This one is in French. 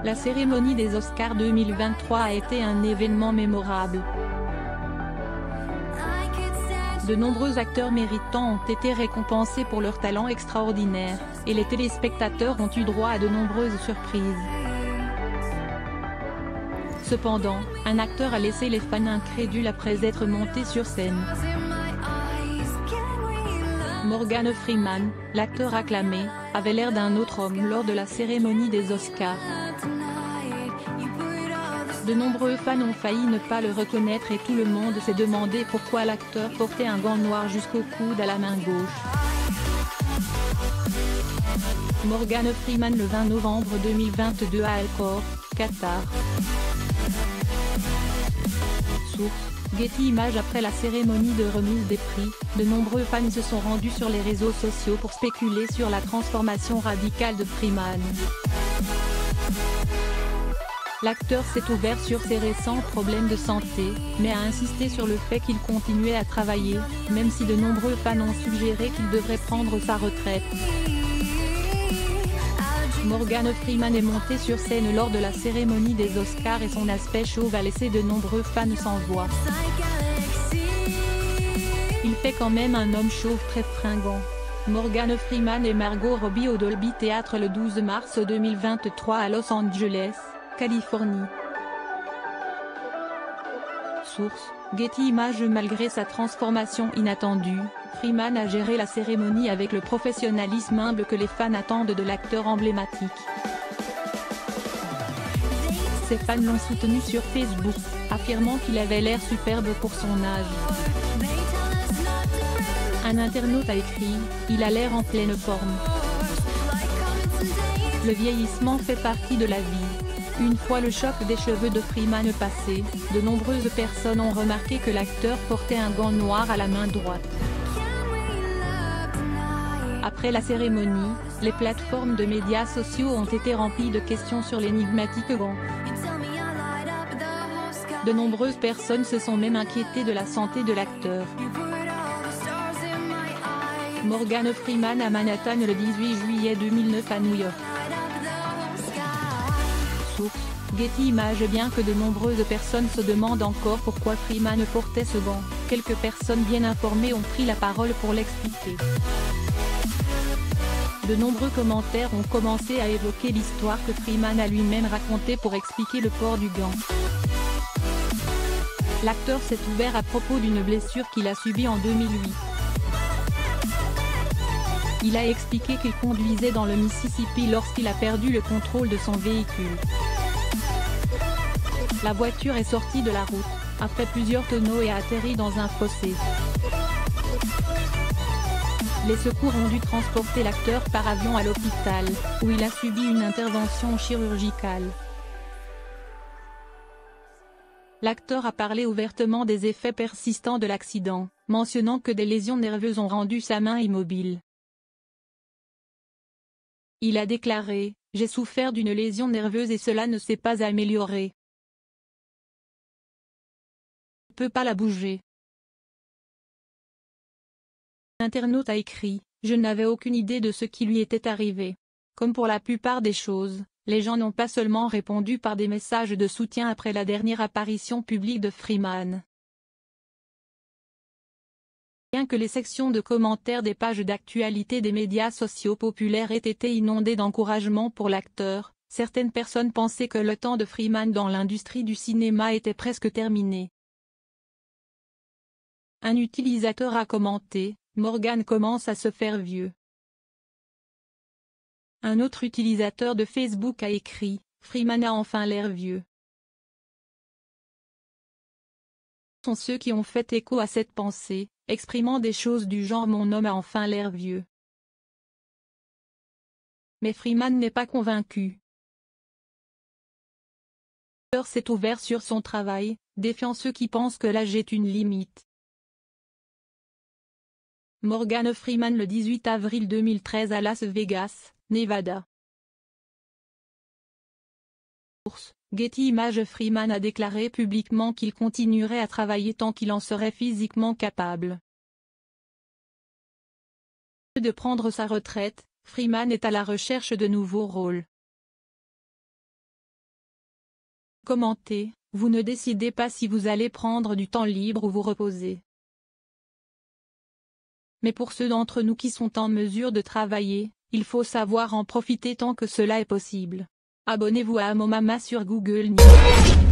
La cérémonie des Oscars 2023 a été un événement mémorable. De nombreux acteurs méritants ont été récompensés pour leur talent extraordinaire, et les téléspectateurs ont eu droit à de nombreuses surprises. Cependant, un acteur a laissé les fans incrédules après être monté sur scène. Morgan Freeman, l'acteur acclamé, avait l'air d'un autre homme lors de la cérémonie des Oscars. De nombreux fans ont failli ne pas le reconnaître et tout le monde s'est demandé pourquoi l'acteur portait un gant noir jusqu'au coude à la main gauche. Morgan Freeman le 20 novembre 2022 à Al-Khor, Qatar. Source: Getty Images. Après la cérémonie de remise des prix, de nombreux fans se sont rendus sur les réseaux sociaux pour spéculer sur la transformation radicale de Freeman. L'acteur s'est ouvert sur ses récents problèmes de santé, mais a insisté sur le fait qu'il continuait à travailler, même si de nombreux fans ont suggéré qu'il devrait prendre sa retraite. Morgan Freeman est monté sur scène lors de la cérémonie des Oscars et son aspect chauve a laissé de nombreux fans sans voix. Il fait quand même un homme chauve très fringant. Morgan Freeman et Margot Robbie au Dolby Theatre le 12 mars 2023 à Los Angeles, Californie. Source: Getty Images. Malgré sa transformation inattendue, Freeman a géré la cérémonie avec le professionnalisme humble que les fans attendent de l'acteur emblématique. Ses fans l'ont soutenu sur Facebook, affirmant qu'il avait l'air superbe pour son âge. Un internaute a écrit « Il a l'air en pleine forme ». Le vieillissement fait partie de la vie. Une fois le choc des cheveux de Freeman passé, de nombreuses personnes ont remarqué que l'acteur portait un gant noir à la main droite. Après la cérémonie, les plateformes de médias sociaux ont été remplies de questions sur l'énigmatique gant. De nombreuses personnes se sont même inquiétées de la santé de l'acteur. Morgan Freeman à Manhattan le 18 juillet 2009 à New York. Source: Getty Images. Bien que de nombreuses personnes se demandent encore pourquoi Freeman portait ce gant, quelques personnes bien informées ont pris la parole pour l'expliquer. De nombreux commentaires ont commencé à évoquer l'histoire que Freeman a lui-même racontée pour expliquer le port du gant. L'acteur s'est ouvert à propos d'une blessure qu'il a subie en 2008. Il a expliqué qu'il conduisait dans le Mississippi lorsqu'il a perdu le contrôle de son véhicule. La voiture est sortie de la route, a fait plusieurs tonneaux et a atterri dans un fossé. Les secours ont dû transporter l'acteur par avion à l'hôpital, où il a subi une intervention chirurgicale. L'acteur a parlé ouvertement des effets persistants de l'accident, mentionnant que des lésions nerveuses ont rendu sa main immobile. Il a déclaré « J'ai souffert d'une lésion nerveuse et cela ne s'est pas amélioré. Je ne peux pas la bouger. » L'internaute a écrit « Je n'avais aucune idée de ce qui lui était arrivé. » Comme pour la plupart des choses, les gens n'ont pas seulement répondu par des messages de soutien après la dernière apparition publique de Freeman. Bien que les sections de commentaires des pages d'actualité des médias sociaux populaires aient été inondées d'encouragements pour l'acteur, certaines personnes pensaient que le temps de Freeman dans l'industrie du cinéma était presque terminé. Un utilisateur a commenté « Morgan commence à se faire vieux ». Un autre utilisateur de Facebook a écrit « Freeman a enfin l'air vieux ». Sont ceux qui ont fait écho à cette pensée, exprimant des choses du genre « Mon homme a enfin l'air vieux ». Mais Freeman n'est pas convaincu. L'acteur s'est ouvert sur son travail, défiant ceux qui pensent que l'âge est une limite. Morgan Freeman le 18 avril 2013 à Las Vegas, Nevada. Source: Getty Images. Freeman a déclaré publiquement qu'il continuerait à travailler tant qu'il en serait physiquement capable. De prendre sa retraite, Freeman est à la recherche de nouveaux rôles. Commentez, vous ne décidez pas si vous allez prendre du temps libre ou vous reposer. Mais pour ceux d'entre nous qui sont en mesure de travailler, il faut savoir en profiter tant que cela est possible. Abonnez-vous à Amomama sur Google News.